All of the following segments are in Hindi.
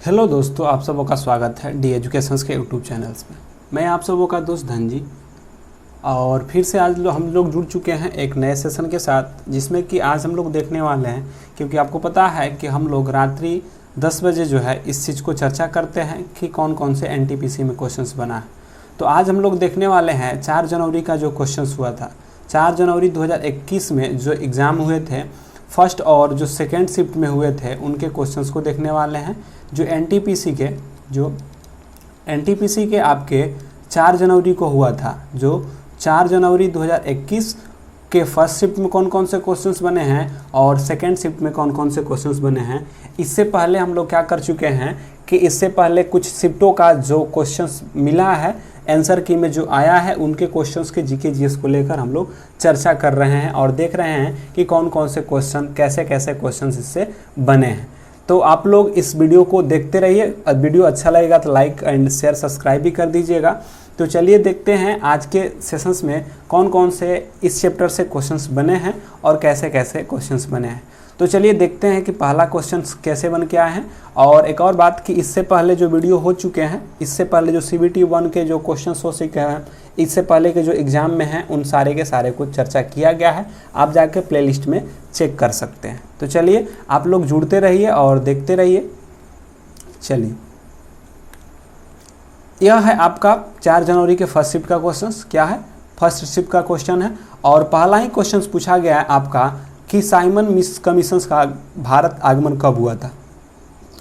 हेलो दोस्तों, आप सबों का स्वागत है डी एजुकेशंस के यूट्यूब चैनल्स में। मैं आप सबों का दोस्त धन जी, और फिर से आज हम लोग जुड़ चुके हैं एक नए सेशन के साथ, जिसमें कि आज हम लोग देखने वाले हैं, क्योंकि आपको पता है कि हम लोग रात्रि 10 बजे जो है इस चीज़ को चर्चा करते हैं कि कौन कौन से एनटीपीसी में क्वेश्चंस बना है। तो आज हम लोग देखने वाले हैं 4 जनवरी का जो क्वेश्चंस हुआ था। 4 जनवरी 2021 में जो एग्ज़ाम हुए थे, फर्स्ट और जो सेकेंड शिफ्ट में हुए थे, उनके क्वेश्चंस को देखने वाले हैं। जो एनटीपीसी के आपके 4 जनवरी को हुआ था, जो 4 जनवरी 2021 के फर्स्ट शिफ्ट में कौन कौन से क्वेश्चंस बने हैं और सेकेंड शिफ्ट में कौन कौन से क्वेश्चंस बने हैं। इससे पहले हम लोग क्या कर चुके हैं कि इससे पहले कुछ शिफ्टों का जो क्वेश्चंस मिला है, आंसर की में जो आया है, उनके क्वेश्चंस के जीके जीएस को लेकर हम लोग चर्चा कर रहे हैं और देख रहे हैं कि कौन कौन से क्वेश्चन, कैसे कैसे क्वेश्चंस इससे बने हैं। तो आप लोग इस वीडियो को देखते रहिए। वीडियो अच्छा लगेगा तो लाइक एंड शेयर सब्सक्राइब भी कर दीजिएगा। तो चलिए देखते हैं आज के सेशंस में कौन कौन से इस चैप्टर से क्वेश्चंस बने हैं और कैसे कैसे क्वेश्चंस बने हैं। तो चलिए देखते हैं कि पहला क्वेश्चन कैसे बन के आए हैं। और एक और बात कि इससे पहले जो वीडियो हो चुके हैं, इससे पहले जो CBT 1 के जो क्वेश्चन हो चुके हैं, इससे पहले के जो एग्ज़ाम में हैं, उन सारे के सारे कुछ चर्चा किया गया है। आप जाके प्लेलिस्ट में चेक कर सकते हैं। तो चलिए आप लोग जुड़ते रहिए और देखते रहिए। चलिए, यह है आपका 4 जनवरी के फर्स्ट शिफ्ट का क्वेश्चन। क्या है? फर्स्ट शिफ्ट का क्वेश्चन है और पहला ही क्वेश्चन पूछा गया है आपका कि साइमन कमीशन का भारत आगमन कब हुआ था।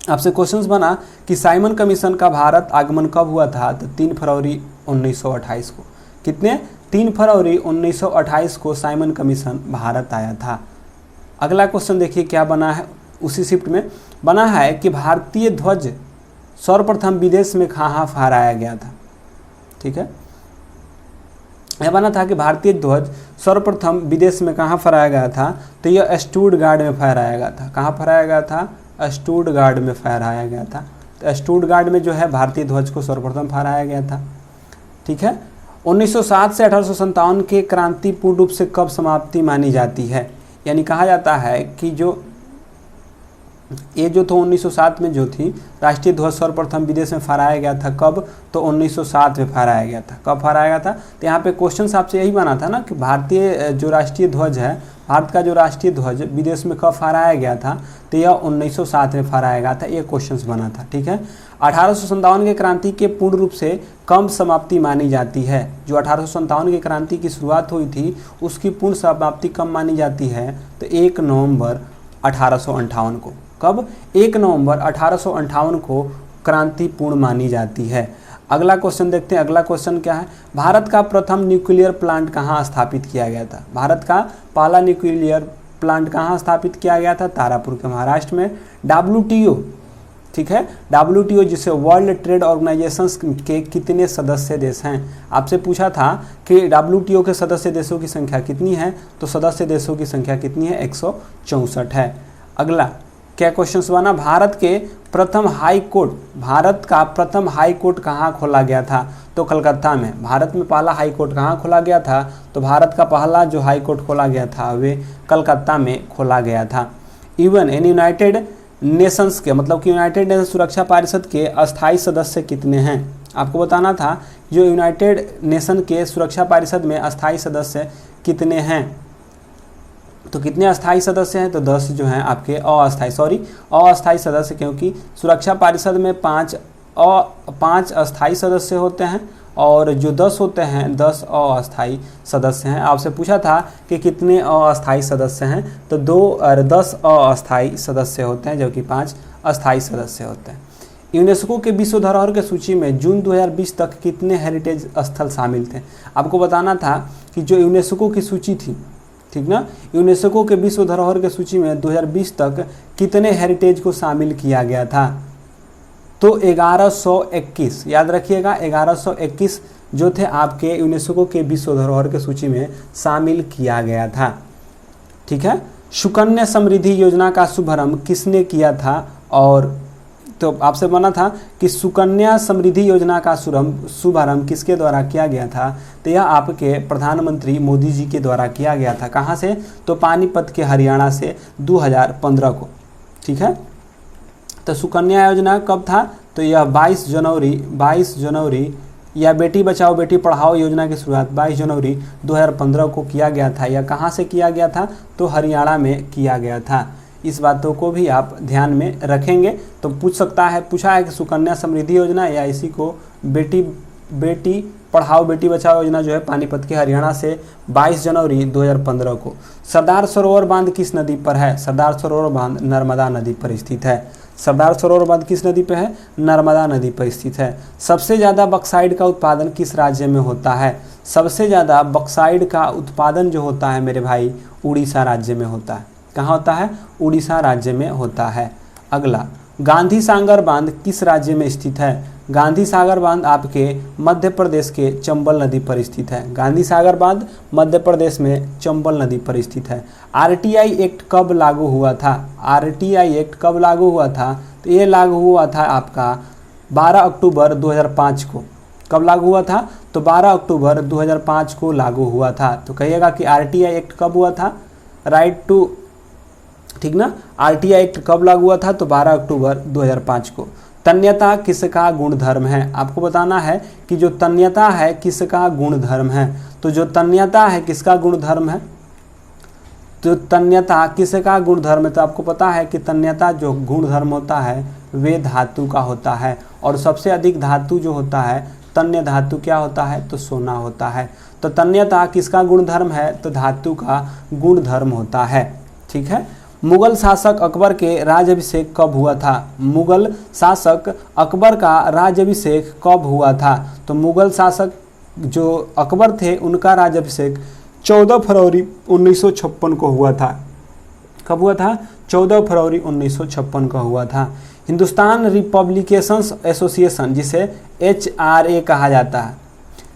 आपसे क्वेश्चंस बना कि साइमन कमीशन का भारत आगमन कब हुआ था, तो 3 फरवरी 1928 को। कितने? 3 फरवरी 1928 को साइमन कमीशन भारत आया था। अगला क्वेश्चन देखिए क्या बना है। उसी शिफ्ट में बना है कि भारतीय ध्वज सर्वप्रथम विदेश में कहाँ फहराया गया था। ठीक है, यह बना था कि भारतीय ध्वज सर्वप्रथम विदेश में कहाँ फहराया गया था, तो यह स्टुटगार्ट में फहराया गया था। कहाँ फहराया गया था? स्टुटगार्ट में फहराया गया था। तो स्टुटगार्ट में जो है भारतीय ध्वज को सर्वप्रथम फहराया गया था। ठीक है, 1907 से 1857 के क्रांति पूर्ण रूप से कब समाप्ति मानी जाती है। यानी कहा जाता है कि जो ये जो था 1907 में जो थी राष्ट्रीय ध्वज सर्वप्रथम विदेश में फहराया गया था। कब? तो 1907 में फहराया गया था। कब फहराया गया था? तो यहाँ पे क्वेश्चन आपसे यही बना था ना कि भारतीय जो राष्ट्रीय ध्वज है, भारत का जो राष्ट्रीय ध्वज विदेश में कब फहराया गया था, तो यह 1907 में फहराया गया था। ये क्वेश्चन बना था। ठीक है, 1857 के क्रांति के पूर्ण रूप से कम समाप्ति मानी जाती है। जो 1857 की क्रांति की शुरुआत हुई थी, उसकी पूर्ण समाप्ति कब मानी जाती है, तो 1 नवंबर 1858 को। कब? 1 नवंबर 1858 को क्रांति पूर्ण मानी जाती है। अगला क्वेश्चन देखते हैं। अगला क्वेश्चन क्या है? भारत का प्रथम न्यूक्लियर प्लांट कहाँ स्थापित किया गया था। भारत का पहला न्यूक्लियर प्लांट कहाँ स्थापित किया गया था? तारापुर के महाराष्ट्र में। WTO, ठीक है, WTO जिसे वर्ल्ड ट्रेड ऑर्गेनाइजेशन के कितने सदस्य देश हैं। आपसे पूछा था कि WTO के सदस्य देशों की संख्या कितनी है, तो सदस्य देशों की संख्या कितनी है? 164 है। अगला क्या क्वेश्चन बना? भारत के प्रथम हाई कोर्ट, भारत का प्रथम हाई कोर्ट कहाँ खोला गया था, तो कलकत्ता में। भारत में पहला हाई कोर्ट कहाँ खोला गया था, तो भारत का पहला जो हाई कोर्ट खोला गया था वे कलकत्ता में खोला गया था। इवन इन यूनाइटेड नेशंस के, मतलब कि यूनाइटेड नेशन सुरक्षा परिषद के अस्थायी सदस्य कितने हैं। आपको बताना था जो यूनाइटेड नेशन के सुरक्षा परिषद में अस्थायी सदस्य कितने हैं। तो कितने अस्थायी सदस्य हैं, तो 10 जो हैं आपके अस्थायी सदस्य, क्योंकि सुरक्षा परिषद में 5 अस्थायी सदस्य होते हैं और जो 10 होते हैं 10 अस्थायी सदस्य हैं। आपसे पूछा था कि कितने अस्थायी सदस्य हैं, तो 10 अस्थायी सदस्य होते हैं, जबकि 5 अस्थायी सदस्य होते हैं। यूनेस्को के विश्व धरोहर की सूची में जून 2020 तक कितने हेरिटेज स्थल शामिल थे। आपको बताना था कि जो यूनेस्को की सूची थी, ठीक ना, यूनेस्को के विश्व धरोहर की सूची में 2020 तक कितने हेरिटेज को शामिल किया गया था, तो 1121। याद रखिएगा, 1121 जो थे आपके यूनेस्को के विश्व धरोहर की सूची में शामिल किया गया था। ठीक है, सुकन्या समृद्धि योजना का शुभारंभ किसने किया था, और तो आपसे बना था कि सुकन्या समृद्धि योजना का शुभारंभ किसके द्वारा किया गया था, तो यह आपके प्रधानमंत्री मोदी जी के द्वारा किया गया था। कहाँ से? तो पानीपत के हरियाणा से 2015 को। ठीक है, तो सुकन्या योजना कब था? तो यह 22 जनवरी या बेटी बचाओ बेटी पढ़ाओ योजना की शुरुआत 22 जनवरी 2015 को किया गया था। यह कहाँ से किया गया था? तो हरियाणा में किया गया था। इस बातों को भी आप ध्यान में रखेंगे। तो पूछा है कि सुकन्या समृद्धि योजना या इसी को बेटी पढ़ाओ बेटी बचाओ योजना जो है पानीपत के हरियाणा से 22 जनवरी 2015 को। सरदार सरोवर बांध किस नदी पर है? सरदार सरोवर बांध नर्मदा नदी पर स्थित है। सरदार सरोवर बांध किस नदी पर है? नर्मदा नदी पर स्थित है। सबसे ज़्यादा बॉक्साइट का उत्पादन किस राज्य में होता है? सबसे ज़्यादा बॉक्साइट का उत्पादन जो होता है मेरे भाई उड़ीसा राज्य में होता है। कहाँ होता है? उड़ीसा राज्य में होता है। अगला, गांधी सागर बांध किस राज्य में स्थित है? गांधी सागर बांध आपके मध्य प्रदेश के चंबल नदी पर स्थित है। गांधी सागर बांध मध्य प्रदेश में चंबल नदी पर स्थित है। आरटीआई एक्ट कब लागू हुआ था? आरटीआई एक्ट कब लागू हुआ था? तो ये लागू हुआ था आपका 12 अक्टूबर 2005 को। कब लागू हुआ था? तो 12 अक्टूबर 2005 को लागू हुआ था। तो कहिएगा कि आरटीआई एक्ट कब हुआ था? राइट टू, ठीक ना। आरटीआई एक्ट कब लागू हुआ था? तो 12 अक्टूबर 2005 को। तन्यता किसका गुणधर्म है? आपको बताना है कि जो तन्यता है किसका गुणधर्म है। तो जो तन्यता है किसका गुणधर्म है? तो तन्यता किसका गुणधर्म है? तो आपको पता है कि तन्यता जो गुणधर्म होता है वे धातु का होता है, और सबसे अधिक धातु जो होता है तन्य धातु क्या होता है? तो सोना होता है। तो तन्यता किसका गुणधर्म है? तो धातु का गुणधर्म होता है। ठीक है। मुगल शासक अकबर के राज्याभिषेक कब हुआ था? मुगल शासक अकबर का राज्याभिषेक कब हुआ था? तो मुगल शासक जो अकबर थे उनका राज्याभिषेक 14 फरवरी 1956 को हुआ था। कब हुआ था? 14 फरवरी 1956 को हुआ था। हिंदुस्तान रिपब्लिकेशन एसोसिएशन जिसे HRA कहा जाता है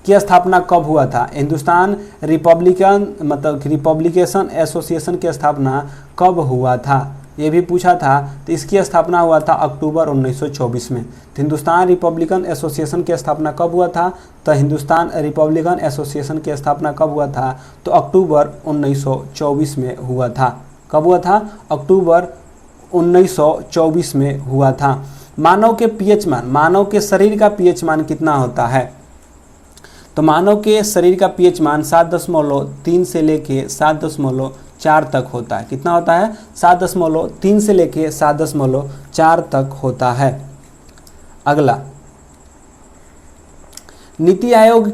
की स्थापना कब हुआ था? हिंदुस्तान रिपब्लिकेशन एसोसिएशन की स्थापना कब हुआ था? ये भी पूछा था। तो इसकी स्थापना हुआ था अक्टूबर 1924 में। तो हिंदुस्तान रिपब्लिकन एसोसिएशन की स्थापना कब हुआ था? तो हिंदुस्तान रिपब्लिकन एसोसिएशन की स्थापना कब हुआ था? तो अक्टूबर 1924 में हुआ था। कब हुआ था? अक्टूबर 1924 में हुआ था। मानव के पीएच मान, मानव के शरीर का पीएच मान कितना होता है? तो मानव के शरीर का पीएच मान 7.3 से लेके 7.4 तक होता है। कितना होता है? 7.3 से लेके 7.4 तक होता है। अगला, नीति आयोग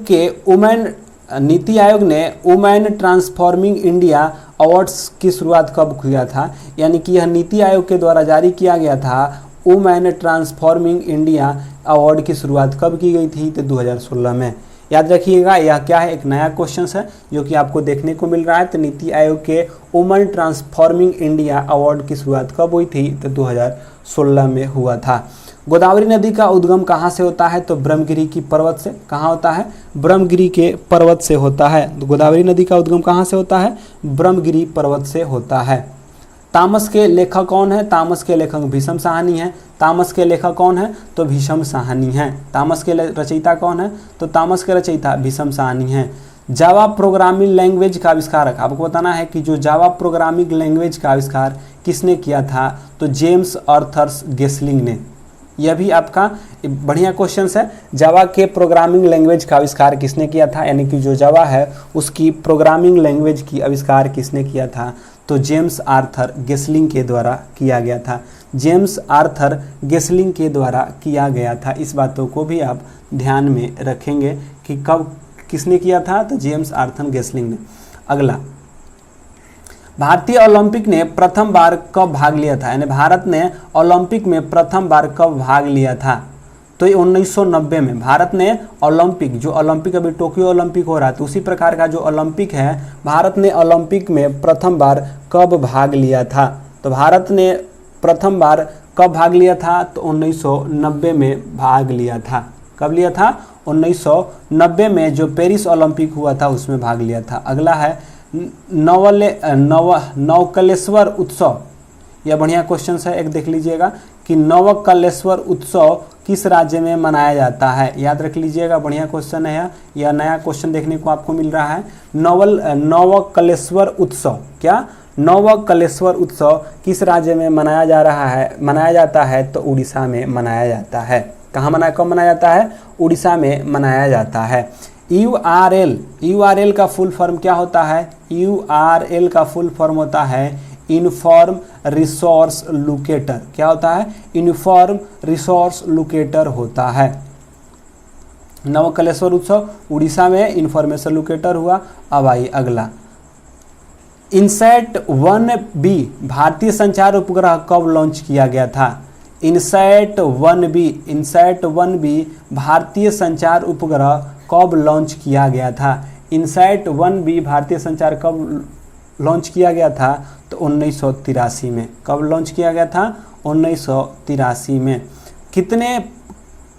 ने वुमेन ट्रांसफॉर्मिंग इंडिया अवार्ड्स की शुरुआत कब किया था? यानी कि यह नीति आयोग के द्वारा जारी किया गया था। वुमेन ट्रांसफॉर्मिंग इंडिया अवार्ड की शुरुआत कब की गई थी? तो 2016 में। याद रखिएगा, यह क्या है? एक नया क्वेश्चन है जो कि आपको देखने को मिल रहा है। तो नीति आयोग के वुमेन ट्रांसफॉर्मिंग इंडिया अवार्ड की शुरुआत कब हुई थी? तो 2016 में हुआ था। गोदावरी नदी का उद्गम कहाँ से होता है? तो ब्रह्मगिरी की पर्वत से। कहाँ होता है? ब्रह्मगिरी के पर्वत से होता है। तो गोदावरी नदी का उद्गम कहाँ से होता है? ब्रह्मगिरी पर्वत से होता है। तामस के लेखक कौन है? तामस के लेखक भीष्म साहनी है। तामस के लेखक कौन है? तो भीष्म साहनी है। तामस के रचयिता कौन है? तो तामस के रचयिता भीष्म साहनी है। जावा प्रोग्रामिंग लैंग्वेज का आविष्कारक, आपको बताना है कि जो जावा प्रोग्रामिंग लैंग्वेज का आविष्कार किसने किया था? तो जेम्स आर्थर गेसलिंग ने। यह भी आपका बढ़िया क्वेश्चन है। जावा के प्रोग्रामिंग लैंग्वेज का आविष्कार किसने किया था? यानी कि जो जावा है उसकी प्रोग्रामिंग लैंग्वेज की आविष्कार किसने किया था? तो जेम्स आर्थर गेसलिंग के द्वारा किया गया था। जेम्स आर्थर गेसलिंग के द्वारा किया गया था। इस बातों को भी आप ध्यान में रखेंगे कि कब किसने किया था? तो जेम्स आर्थर गेसलिंग ने। अगला, भारतीय ओलंपिक ने प्रथम बार कब भाग लिया था? यानी भारत ने ओलंपिक में प्रथम बार कब भाग लिया था? तो ये 1990 में भारत ने ओलंपिक, जो ओलंपिक अभी टोक्यो ओलंपिक हो रहा है तो उसी प्रकार का जो ओलंपिक है भारत ने ओलंपिक में प्रथम बार कब भाग लिया था? तो भारत ने प्रथम बार कब भाग लिया था? तो 1990 में भाग लिया था। कब लिया था? 1990 में जो पेरिस ओलंपिक हुआ था उसमें भाग लिया था। अगला है नवकलेश्वर उत्सव। यह बढ़िया क्वेश्चन है, एक देख लीजिएगा कि नवकलेश्वर उत्सव किस राज्य में मनाया जाता है? याद रख लीजिएगा, बढ़िया क्वेश्चन है यह नया क्वेश्चन देखने को आपको मिल रहा है। नवकलेश्वर उत्सव क्या नवकलेश्वर उत्सव किस राज्य में मनाया जाता है? तो उड़ीसा में मनाया जाता है। कब मनाया जाता है? उड़ीसा में मनाया जाता है। URL का फुल फॉर्म क्या होता है? URL का फुल फॉर्म होता है यूनिफॉर्म रिसोर्स लोकेटर। क्या होता है? यूनिफॉर्म रिसोर्स लोकेटर होता है। नवकलेश्वर उत्सव उड़ीसा में इंफॉर्मेशन लोकेटर हुआ। अब आइए अगला, इनसैट 1B भारतीय संचार उपग्रह कब लॉन्च किया गया था? इनसैट 1B भारतीय संचार उपग्रह कब लॉन्च किया गया था? इनसैट 1B भारतीय संचार कब लॉन्च किया गया था? तो 1983 में। कब लॉन्च किया गया था? 1983 में। कितने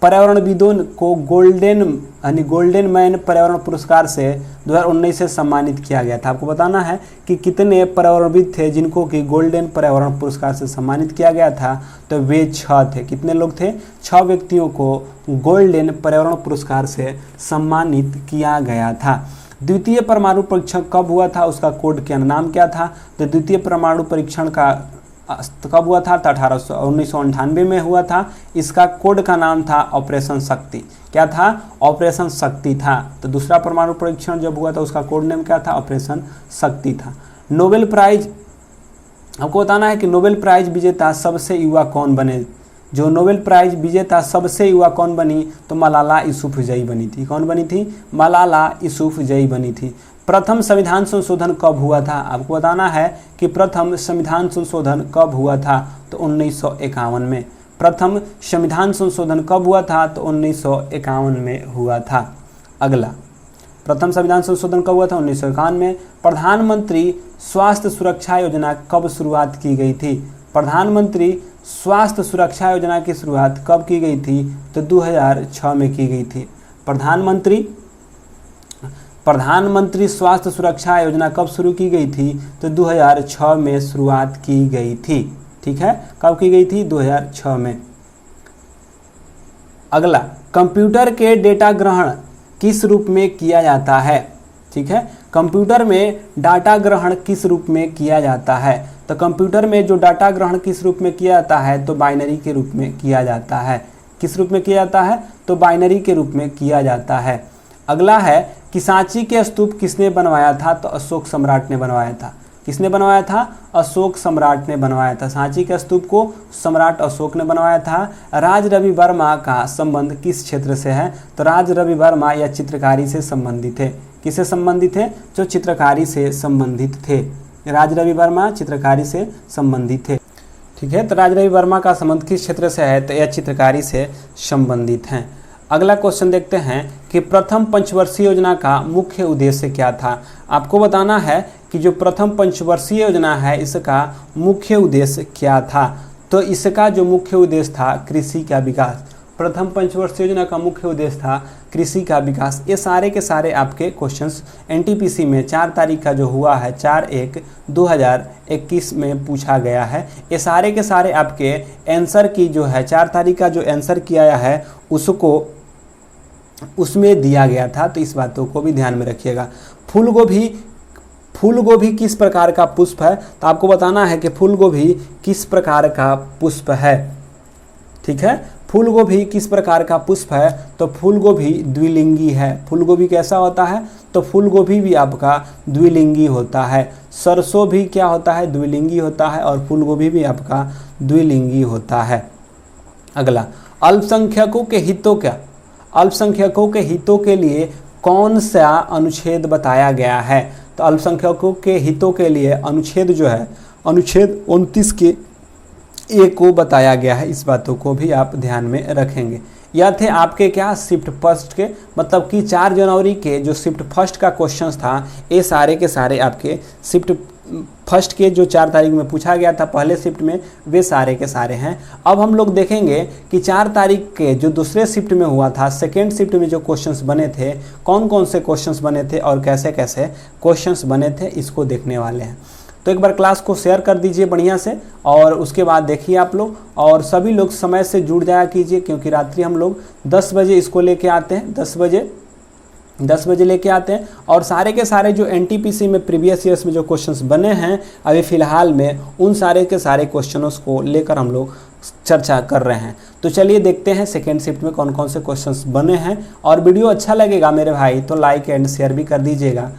पर्यावरणविदों को गोल्डन मैन पर्यावरण पुरस्कार से 2019 से सम्मानित किया गया था? आपको बताना है कि कितने पर्यावरणविद थे जिनको कि गोल्डन पर्यावरण पुरस्कार से सम्मानित किया गया था। तो वे 6 थे। कितने लोग थे? 6 व्यक्तियों को गोल्डन पर्यावरण पुरस्कार से सम्मानित किया गया था। द्वितीय परमाणु परीक्षण कब हुआ था? उसका कोड क्या नाम क्या था? तो द्वितीय परमाणु परीक्षण का कब हुआ था? तो 1998 में हुआ था। इसका कोड का नाम था ऑपरेशन शक्ति। क्या था? ऑपरेशन शक्ति था। तो दूसरा परमाणु परीक्षण जब हुआ था उसका कोड नेम क्या था? ऑपरेशन शक्ति था। नोबेल प्राइज, आपको बताना है कि नोबेल प्राइज विजेता सबसे युवा कौन बने? जो नोबेल प्राइज विजेता सबसे युवा कौन बनी? तो मलाला यूसुफजई बनी थी। कौन बनी थी? मलाला यूसुफजई बनी थी। प्रथम संविधान संशोधन कब हुआ था? आपको बताना है कि प्रथम संविधान संशोधन कब हुआ था? तो 1951 में। प्रथम संविधान संशोधन कब हुआ था? तो 1951 में हुआ था। अगला, प्रथम संविधान संशोधन कब हुआ था? 1951 में। प्रधानमंत्री स्वास्थ्य सुरक्षा योजना कब शुरुआत की गई थी? प्रधानमंत्री स्वास्थ्य सुरक्षा योजना की शुरुआत कब की गई थी? तो 2006 में की गई थी। प्रधानमंत्री स्वास्थ्य सुरक्षा योजना कब शुरू की गई थी? तो 2006 में शुरुआत की गई थी। ठीक है, कब की गई थी? 2006 में। अगला, कंप्यूटर के डेटा ग्रहण किस रूप में किया जाता है? ठीक है, कंप्यूटर में डाटा ग्रहण किस रूप में किया जाता है? तो कंप्यूटर में जो डाटा ग्रहण किस रूप में किया जाता है? तो बाइनरी के रूप में किया जाता है। किस रूप में किया जाता है? तो बाइनरी के रूप में किया जाता है। अगला है कि सांची के स्तूप किसने बनवाया था? तो अशोक सम्राट ने बनवाया था। किसने बनवाया था? अशोक सम्राट ने बनवाया था। सांची के स्तूप को सम्राट अशोक ने बनवाया था। राज रवि वर्मा का संबंध किस क्षेत्र से है? तो राज रवि वर्मा या चित्रकारी से संबंधित थे। किससे संबंधित थे? जो चित्रकारी से संबंधित थे। राज रवि वर्मा चित्रकारी से संबंधित थे। ठीक है, तो राज रवि वर्मा का संबंध किस क्षेत्र से है? तो यह चित्रकारी से संबंधित हैं। अगला क्वेश्चन देखते हैं कि प्रथम पंचवर्षीय योजना का मुख्य उद्देश्य क्या था? आपको बताना है कि जो प्रथम पंचवर्षीय योजना है इसका मुख्य उद्देश्य क्या था? तो इसका जो मुख्य उद्देश्य था कृषि का विकास। प्रथम पंचवर्षीय योजना का मुख्य उद्देश्य था कृषि का विकास। ये सारे के सारे आपके क्वेश्चंस एनटीपीसी में 4 तारीख का जो हुआ है 4/1/2021 में पूछा गया है। ये सारे के सारे आपके आंसर की जो है 4 तारीख का जो आंसर किया है उसको उसमें दिया गया था। तो इस बातों को भी ध्यान में रखिएगा। फूल गोभी किस प्रकार का पुष्प है? तो आपको बताना है कि फूल गोभी किस प्रकार का पुष्प है। ठीक है, फूल गोभी किस प्रकार का पुष्प है? तो फूल गोभी द्विलिंगी है। फूल गोभी कैसा होता है? तो फूल गोभी भी आपका द्विलिंगी होता है। सरसों भी क्या होता है? द्विलिंगी होता है। और फूल गोभी भी आपका द्विलिंगी होता है। अगला, अल्पसंख्यकों के हितों अल्पसंख्यकों के हितों के लिए कौन सा अनुच्छेद बताया गया है? तो अल्पसंख्यकों के हितों के लिए अनुच्छेद जो है अनुच्छेद 29 के ए को बताया गया है। इस बातों को भी आप ध्यान में रखेंगे। यह थे आपके क्या शिफ्ट फर्स्ट के, मतलब कि 4 जनवरी के जो शिफ्ट फर्स्ट का क्वेश्चंस था ये सारे के सारे आपके शिफ्ट फर्स्ट के जो 4 तारीख में पूछा गया था पहले शिफ्ट में, वे सारे के सारे हैं। अब हम लोग देखेंगे कि 4 तारीख के जो दूसरे शिफ्ट में हुआ था, सेकेंड शिफ्ट में जो क्वेश्चंस बने थे, कौन कौन से क्वेश्चंस बने थे और कैसे कैसे क्वेश्चंस बने थे, इसको देखने वाले हैं। तो एक बार क्लास को शेयर कर दीजिए बढ़िया से, और उसके बाद देखिए आप लोग, और सभी लोग समय से जुड़ जाया कीजिए, क्योंकि रात्रि हम लोग 10 बजे इसको लेके आते हैं। 10 बजे 10 बजे लेके आते हैं और सारे के सारे जो एनटीपीसी में प्रीवियस ईयर्स में जो क्वेश्चंस बने हैं अभी फ़िलहाल में, उन सारे के सारे क्वेश्चनों को लेकर हम लोग चर्चा कर रहे हैं। तो चलिए देखते हैं सेकेंड शिफ्ट में कौन कौन से क्वेश्चंस बने हैं। और वीडियो अच्छा लगेगा मेरे भाई तो लाइक एंड शेयर भी कर दीजिएगा।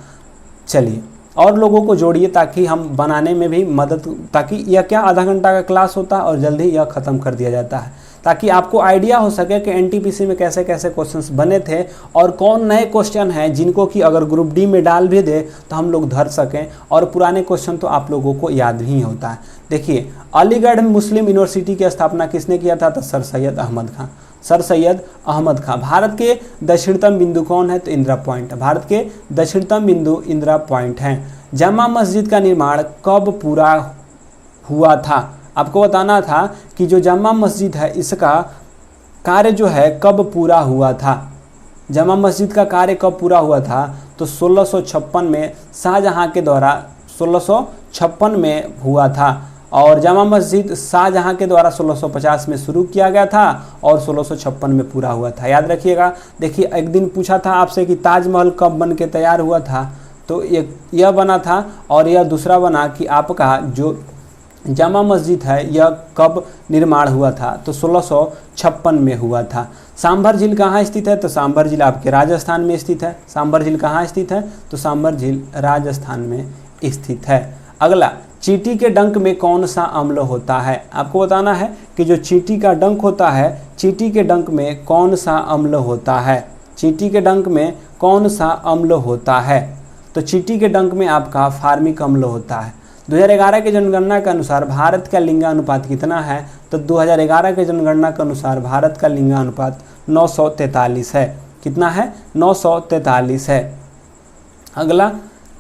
चलिए और लोगों को जोड़िए ताकि हम बनाने में भी मदद, ताकि यह क्या आधा घंटा का क्लास होता है और जल्दी यह ख़त्म कर दिया जाता है, ताकि आपको आइडिया हो सके कि एनटीपीसी में कैसे कैसे क्वेश्चंस बने थे और कौन नए क्वेश्चन हैं जिनको कि अगर ग्रुप डी में डाल भी दे तो हम लोग धर सकें, और पुराने क्वेश्चन तो आप लोगों को याद ही होता है। देखिए, अलीगढ़ मुस्लिम यूनिवर्सिटी की स्थापना किसने किया था? तो सर सैयद अहमद खां। सर सैयद अहमद खां। भारत के दक्षिणतम बिंदु कौन है? तो इंदिरा पॉइंट। भारत के दक्षिणतम बिंदु इंदिरा पॉइंट हैं। जामा मस्जिद का निर्माण कब पूरा हुआ था? आपको बताना था कि जो जामा मस्जिद है इसका कार्य जो है कब पूरा हुआ था। जामा मस्जिद का कार्य कब पूरा हुआ था? तो 1656 में शाहजहां के द्वारा 1656 में हुआ था। और जामा मस्जिद शाहजहां के द्वारा 1650 में शुरू किया गया था और 1656 में पूरा हुआ था। याद रखिएगा। देखिए, एक दिन पूछा था आपसे कि ताजमहल कब बन के तैयार हुआ था, तो यह बना था, और यह दूसरा बना कि आपका जो जामा मस्जिद है यह कब निर्माण हुआ था, तो 1656 में हुआ था। सांभर झील कहाँ स्थित है? तो सांभर झील आपके राजस्थान में स्थित है। सांभर झील कहाँ स्थित है? तो सांभर झील राजस्थान में स्थित है। अगला, चींटी के डंक में कौन सा अम्ल होता है? आपको बताना है कि जो चींटी का डंक होता है, चींटी के डंक में कौन सा अम्ल होता है? चींटी के डंक में कौन सा अम्ल होता है? तो चींटी के डंक में आपका फार्मिक अम्ल होता है। 2011 की जनगणना के अनुसार भारत का लिंगानुपात कितना है? तो 2011 के जनगणना के अनुसार भारत का लिंगानुपात 943 है। कितना है? 943 है। अगला,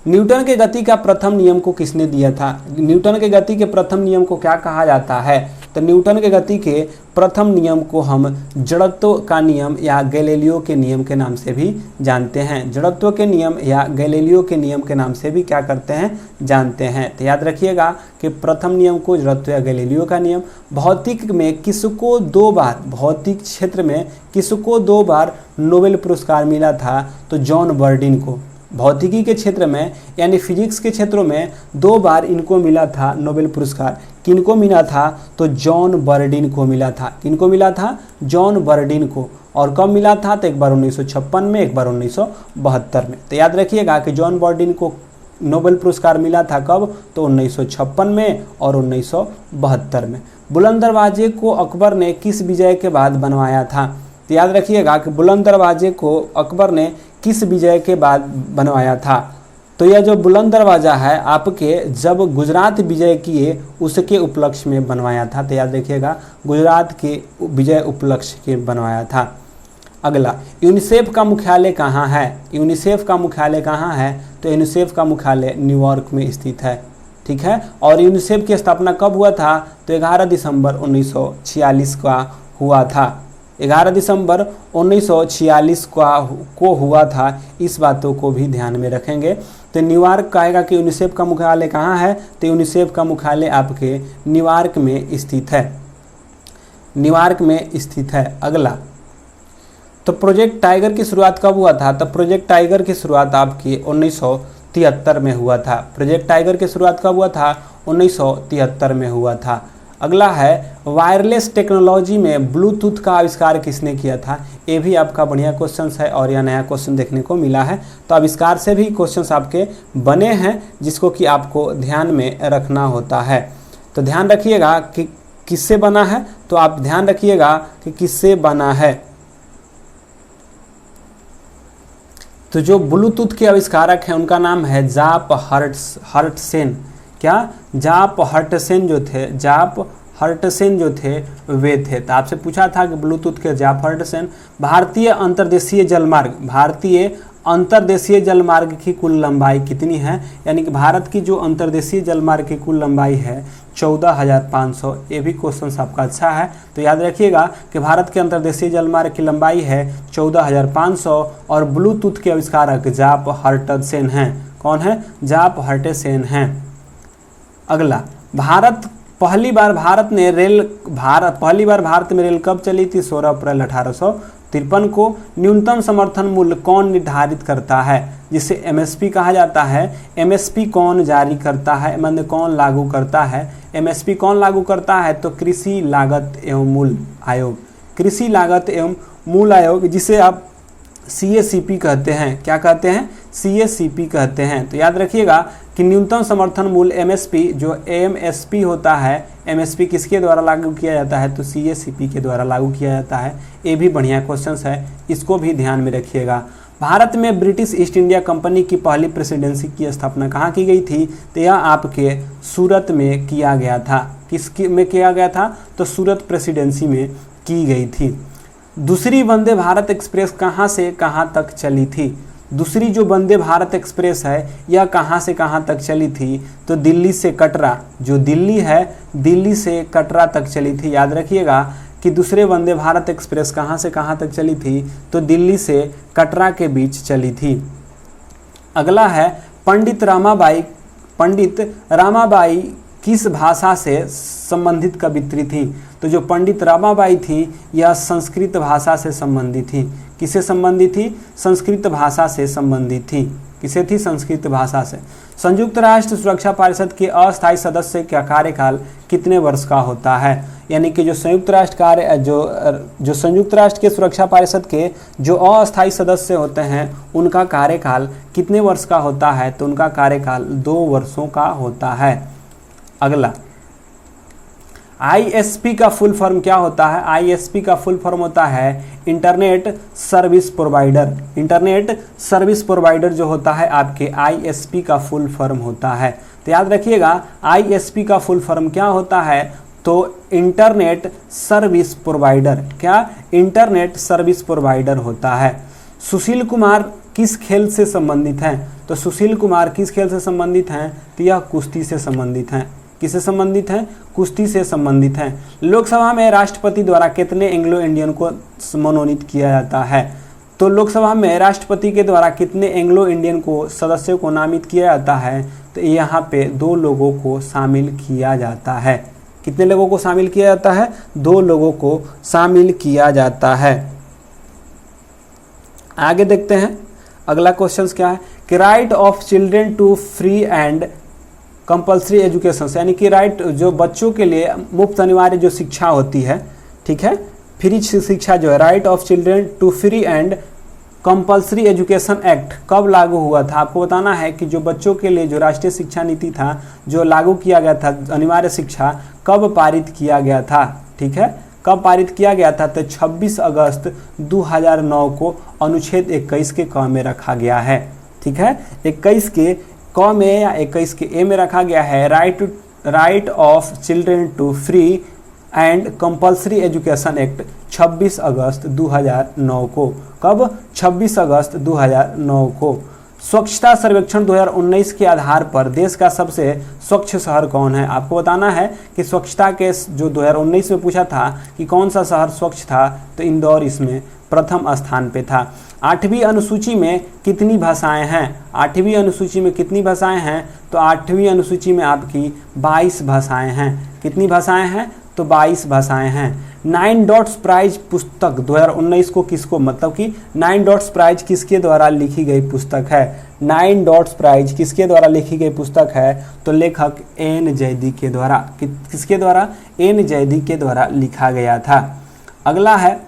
न्यूटन के गति का प्रथम नियम को किसने दिया था? न्यूटन के गति के प्रथम नियम को क्या कहा जाता है? तो न्यूटन के गति के प्रथम नियम को हम जड़त्व का नियम या गैलीलियो के नियम के नाम से भी जानते हैं। जड़त्व के नियम या गैलीलियो के नियम के नाम से भी क्या करते हैं? जानते हैं। तो याद रखिएगा कि प्रथम नियम को जड़त्व या गैलीलियो का नियम। भौतिक में किसको 2 बार, भौतिक क्षेत्र में किसको 2 बार नोबेल पुरस्कार मिला था? तो जॉन बर्डिन को। भौतिकी के क्षेत्र में यानी फिजिक्स के क्षेत्रों में 2 बार इनको मिला था नोबेल पुरस्कार। किनको मिला था? तो जॉन बर्डिन को मिला था। किनको मिला था? जॉन बर्डिन को। और कब मिला था? तो एक बार 1956 में, एक बार 1972 में। तो याद रखिएगा कि जॉन बर्डिन को नोबेल पुरस्कार मिला था कब? तो 1956 में और 1972 में। बुलंद दरवाजे को अकबर ने किस विजय के बाद बनवाया था? तो याद रखिएगा कि बुलंद दरवाजे को अकबर ने किस विजय के बाद बनवाया था? तो यह जो बुलंद दरवाज़ा है आपके जब गुजरात विजय किए उसके उपलक्ष्य में बनवाया था। तो याद रखिएगा, गुजरात के विजय उपलक्ष्य के बनवाया था। अगला, यूनिसेफ का मुख्यालय कहाँ है? यूनिसेफ का मुख्यालय कहाँ है? तो यूनिसेफ का मुख्यालय न्यूयॉर्क में स्थित है। ठीक है। और यूनिसेफ की स्थापना कब हुआ था? तो 11 दिसंबर 1946 का हुआ था। 11 दिसंबर 1946 को हुआ था। इस बातों को भी ध्यान में रखेंगे। तो न्यूयॉर्क कहेगा कि यूनिसेफ का मुख्यालय कहाँ है? तो यूनिसेफ का मुख्यालय आपके न्यूयॉर्क में स्थित है। न्यूयॉर्क में स्थित है। अगला, तो प्रोजेक्ट टाइगर की शुरुआत कब हुआ था? तो प्रोजेक्ट टाइगर की शुरुआत आपकी 1973 में हुआ था। प्रोजेक्ट टाइगर की शुरुआत कब हुआ था? 1973 में हुआ था। अगला है, वायरलेस टेक्नोलॉजी में ब्लूटूथ का आविष्कार किसने किया था? ये भी आपका बढ़िया क्वेश्चन है और यह नया क्वेश्चन देखने को मिला है। तो आविष्कार से भी क्वेश्चंस आपके बने हैं जिसको कि आपको ध्यान में रखना होता है। तो ध्यान रखिएगा कि किससे बना है। तो आप ध्यान रखिएगा कि किससे बना है। तो जो ब्लूटूथ के आविष्कारक हैं उनका नाम है जाप हर्टसेन। क्या? जाप हर्टसेन जो थे, जाप हर्टसेन जो थे वे थे। तो आपसे पूछा था कि ब्लूटूथ के जाप हर्टसेन। भारतीय अंतर्देशीय जलमार्ग, भारतीय अंतर्देशीय जलमार्ग की कुल लंबाई कितनी है? यानी कि भारत की जो अंतर्देशीय जलमार्ग की कुल लंबाई है 14,500। ये भी क्वेश्चन आपका अच्छा है। तो याद रखिएगा कि भारत के अंतर्देशीय जलमार्ग की लंबाई है 14,500 और ब्लूटूथ के आविष्कारक जाप हर्टसेन हैं। कौन है? जाप हर्टसेन हैं। अगला, पहली बार भारत में रेल कब चली थी? 16 अप्रैल 1893 53 को न्यूनतम समर्थन मूल्य कौन निर्धारित करता है, जिसे एमएसपी कहा जाता है। एमएसपी कौन जारी करता है, मतलब कौन लागू करता है। एमएसपी कौन लागू करता है, तो कृषि लागत एवं मूल्य आयोग। कृषि लागत एवं मूल्य आयोग, जिसे आप CACP कहते हैं। क्या कहते हैं, CACP कहते हैं। तो याद रखिएगा कि न्यूनतम समर्थन मूल्य MSP जो MSP होता है, MSP किसके द्वारा लागू किया जाता है, तो CACP के द्वारा लागू किया जाता है। ये भी बढ़िया क्वेश्चन है, इसको भी ध्यान में रखिएगा। भारत में ब्रिटिश ईस्ट इंडिया कंपनी की पहली प्रेसिडेंसी की स्थापना कहाँ की गई थी, तो यह आपके सूरत में किया गया था। किसकी में किया गया था, तो सूरत प्रेसिडेंसी में की गई थी। दूसरी वंदे भारत एक्सप्रेस कहाँ से कहाँ तक चली थी। दूसरी जो वंदे भारत एक्सप्रेस है यह कहाँ से कहाँ तक चली थी, तो दिल्ली से कटरा, जो दिल्ली है दिल्ली से कटरा तक चली थी। याद रखिएगा कि दूसरे वंदे भारत एक्सप्रेस कहाँ से कहाँ तक चली थी, तो दिल्ली से कटरा के बीच चली थी। अगला है पंडित रामाबाई किस भाषा से संबंधित कवित्री थी, तो जो पंडित रामाबाई थी यह संस्कृत भाषा से संबंधित थी। किससे संबंधित थी, संस्कृत भाषा से संबंधित थी। किसे थी, संस्कृत भाषा से। संयुक्त राष्ट्र सुरक्षा परिषद के अस्थायी सदस्य का कार्यकाल कितने वर्ष का होता है, यानी कि जो संयुक्त राष्ट्र के सुरक्षा परिषद के जो अस्थायी सदस्य होते हैं उनका कार्यकाल कितने वर्ष का होता है, तो उनका कार्यकाल 2 वर्षों का होता है। अगला ISP का फुल फॉर्म क्या होता है, ISP का फुल फॉर्म होता है internet service provider. Internet service provider जो होता है आपके ISP का फुल फॉर्म होता है। तो याद रखिएगा ISP का फुल फॉर्म क्या होता है, तो इंटरनेट सर्विस प्रोवाइडर। क्या, इंटरनेट सर्विस प्रोवाइडर होता है। सुशील कुमार किस खेल से संबंधित हैं, तो सुशील कुमार किस खेल से संबंधित हैं, तो यह कुश्ती से संबंधित हैं। किससे संबंधित हैं, कुश्ती से संबंधित हैं। लोकसभा में राष्ट्रपति द्वारा कितने एंग्लो इंडियन को मनोनीत किया जाता है, तो लोकसभा में राष्ट्रपति के द्वारा कितने एंग्लो इंडियन को सदस्यों को नामित किया जाता है, तो यहाँ पे 2 लोगों को शामिल किया जाता है। कितने लोगों को शामिल किया जाता है, 2 लोगों को शामिल किया जाता है। आगे देखते हैं अगला क्वेश्चन क्या है कि right of children to free and compulsory education, यानी कि राइट जो बच्चों के लिए मुफ्त अनिवार्य जो शिक्षा होती है, ठीक है, फ्री शिक्षा जो है, right of children to free and compulsory education act कब लागू हुआ था। आपको बताना है कि जो बच्चों के लिए जो राष्ट्रीय शिक्षा नीति था जो लागू किया गया था अनिवार्य शिक्षा, कब पारित किया गया था, ठीक है, कब पारित किया गया था, तो 26 अगस्त 2009 को अनुच्छेद 21 के क में रखा गया है। ठीक है, 21 के क में या 21 के ए में रखा गया है right of children to free and compulsory education act 26 अगस्त 2009 को। कब? 26 अगस्त 2009 को। स्वच्छता सर्वेक्षण 2019 के आधार पर देश का सबसे स्वच्छ शहर कौन है। आपको बताना है कि स्वच्छता के जो 2019 में पूछा था कि कौन सा शहर स्वच्छ था, तो इंदौर इसमें प्रथम स्थान पे था। 8वीं अनुसूची में कितनी भाषाएं हैं? 8वीं अनुसूची में कितनी भाषाएं हैं? तो 8वीं अनुसूची में आपकी 22 भाषाएं हैं। कितनी भाषाएं हैं? तो 22 भाषाएं हैं। 9 डॉट्स प्राइज पुस्तक 2019 को किसको, मतलब कि 9 डॉट्स प्राइज किसके द्वारा लिखी गई पुस्तक है? 9 डॉट्स प्राइज किसके द्वारा लिखी गई पुस्तक है? तो लेखक एन जैदी के द्वारा। किसके द्वारा? एन जैदी के द्वारा लिखा गया था। अगला है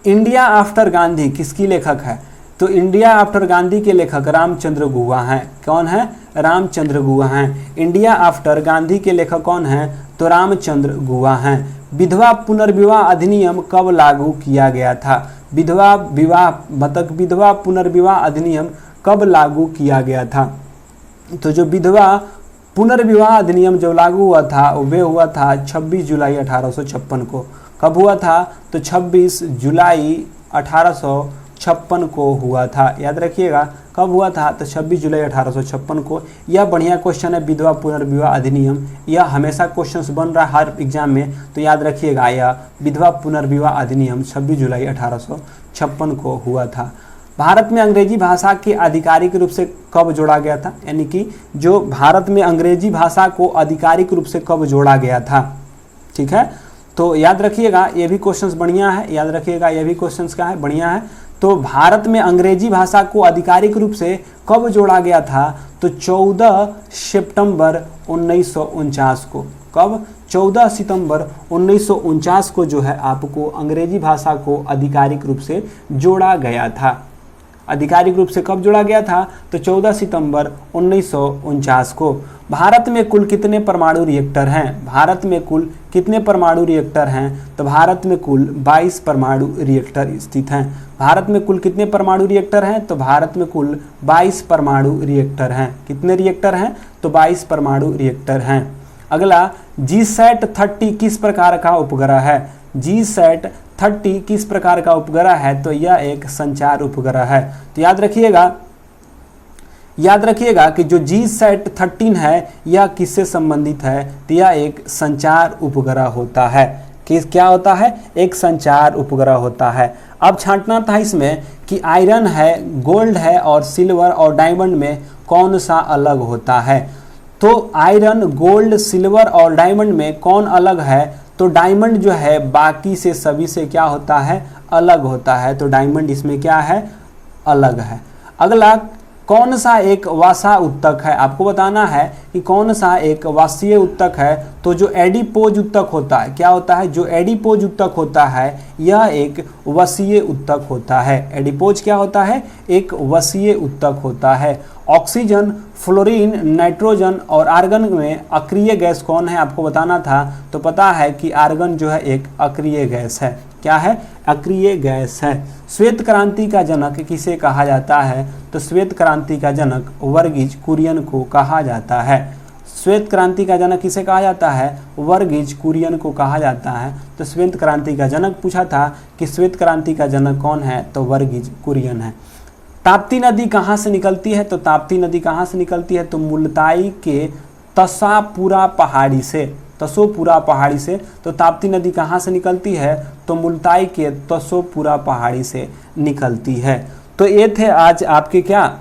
इंडिया आफ्टर गांधी किसकी लेखक है? तो इंडिया आफ्टर गांधी के लेखक रामचंद्र गुहा हैं। कौन है? रामचंद्र गुहा हैं। इंडिया आफ्टर गांधी के लेखक कौन हैं? तो रामचंद्र गुहा हैं। विधवा पुनर्विवाह अधिनियम कब लागू किया गया था? विधवा पुनर्विवाह अधिनियम कब लागू किया गया था? तो जो विधवा पुनर्विवाह अधिनियम जो लागू हुआ था वह हुआ था 26 जुलाई 1856 को। कब हुआ था? तो 26 जुलाई 1856 को हुआ था। याद रखिएगा कब हुआ था? तो 26 जुलाई 1856 को। यह बढ़िया क्वेश्चन है, विधवा पुनर्विवाह अधिनियम, यह हमेशा क्वेश्चन बन रहा है हर एग्जाम में, तो याद रखिएगा यह विधवा पुनर्विवाह अधिनियम 26 जुलाई 1856 को हुआ था। भारत में अंग्रेजी भाषा के आधिकारिक रूप से कब जोड़ा गया था? यानी कि जो भारत में अंग्रेजी भाषा को आधिकारिक रूप से कब जोड़ा गया था? ठीक है, तो याद रखिएगा ये भी क्वेश्चंस बढ़िया है, याद रखिएगा ये भी क्वेश्चंस क्या है, बढ़िया है। तो भारत में अंग्रेजी भाषा को आधिकारिक रूप से कब जोड़ा गया था? तो 14 सितंबर 1949 को। कब? 14 सितंबर 1949 को जो है आपको अंग्रेजी भाषा को आधिकारिक रूप से जोड़ा गया था। आधिकारिक रूप से कब जोड़ा गया था? तो 14 सितंबर 1949 को। भारत में कुल कितने परमाणु रिएक्टर हैं? भारत में कुल कितने परमाणु रिएक्टर हैं? तो भारत में कुल 22 परमाणु रिएक्टर स्थित हैं। भारत में कुल कितने परमाणु रिएक्टर हैं? तो भारत में कुल 22 परमाणु रिएक्टर हैं। कितने रिएक्टर हैं? तो 22 परमाणु रिएक्टर हैं। अगला, GSAT-30 किस प्रकार का उपग्रह है? GSAT-30 किस प्रकार का उपग्रह है? तो यह एक संचार उपग्रह है। तो याद रखिएगा कि जो GSAT-13 है यह किससे संबंधित है? तो यह एक संचार उपग्रह होता है। क्या होता है? एक संचार उपग्रह होता है। अब छांटना था इसमें कि आयरन है, गोल्ड है और सिल्वर और डायमंड में कौन सा अलग होता है। तो आयरन, गोल्ड, सिल्वर और डायमंड में कौन अलग है? तो डायमंड जो है बाकी से सभी से क्या होता है? अलग होता है। तो डायमंड इसमें क्या है? अलग है। अगला, कौन सा एक वसा उत्तक है? आपको बताना है कि कौन सा एक वसीय उत्तक है। तो जो एडिपोज उत्तक होता है, क्या होता है? जो एडिपोज उत्तक होता है यह एक वसीय उत्तक होता है। एडिपोज क्या होता है? एक वसीय उत्तक होता है। ऑक्सीजन, फ्लोरीन, नाइट्रोजन और आर्गन में अक्रिय गैस कौन है? आपको बताना था। तो पता है कि आर्गन जो है एक अक्रिय गैस है। क्या है? अक्रिय गैस है। श्वेत क्रांति का जनक किसे कहा जाता है? तो श्वेत क्रांति का जनक वर्गीज कुरियन को कहा जाता है। श्वेत क्रांति का जनक किसे कहा जाता है? वर्गीज कुरियन को कहा जाता है। तो श्वेत क्रांति का जनक पूछा था कि श्वेत क्रांति का जनक कौन है? तो वर्गीज कुरियन है। ताप्ती नदी कहाँ से निकलती है? तो ताप्ती नदी कहाँ से निकलती है? तो मुल्ताई के तसापुरा पहाड़ी से। तसोपुरा पहाड़ी से। तो ताप्ती नदी कहाँ से निकलती है? तो मुल्ताई के तसोपुरा पहाड़ी से निकलती है। तो ये थे आज आपके क्या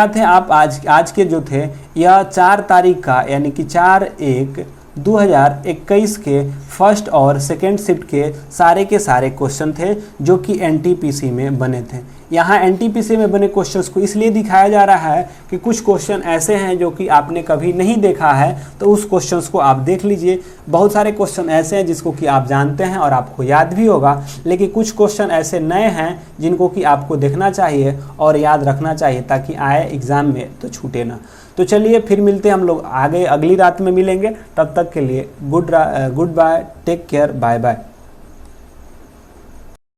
थे आप आज के जो थे यह 4 तारीख का यानी कि 4/1/2021 के फर्स्ट और सेकेंड शिफ्ट के सारे क्वेश्चन थे जो कि NTPC में बने थे। यहाँ NTPC में बने क्वेश्चंस को इसलिए दिखाया जा रहा है कि कुछ क्वेश्चन ऐसे हैं जो कि आपने कभी नहीं देखा है, तो उस क्वेश्चंस को आप देख लीजिए। बहुत सारे क्वेश्चन ऐसे हैं जिसको कि आप जानते हैं और आपको याद भी होगा, लेकिन कुछ क्वेश्चन ऐसे नए हैं जिनको कि आपको देखना चाहिए और याद रखना चाहिए ताकि आए एग्ज़ाम में तो छूटे ना। तो चलिए फिर मिलते हैं हम लोग आगे अगली रात में मिलेंगे। तब तक के लिए goodbye, take care, bye bye.